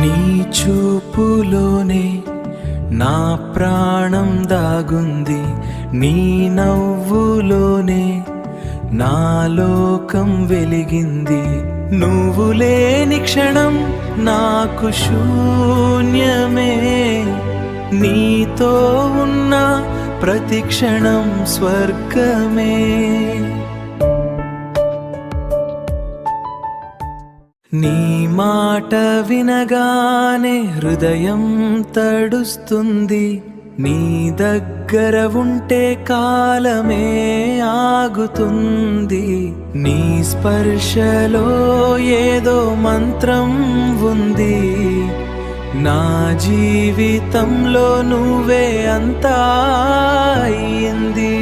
నీ చూపులోనే నా ప్రాణం దాగుంది, నీ నవ్వులోనే నా లోకం వెలిగింది. నువ్వు లేని క్షణం నాకు శూన్యమే, నీతో ఉన్న ప్రతి క్షణం స్వర్గమే. నీ మాట వినగానే హృదయం తడుస్తుంది, నీ దగ్గర ఉంటే కాలమే ఆగుతుంది. నీ స్పర్శలో ఏదో మంత్రం ఉంది, నా జీవితంలో నువ్వే అంతా అయింది.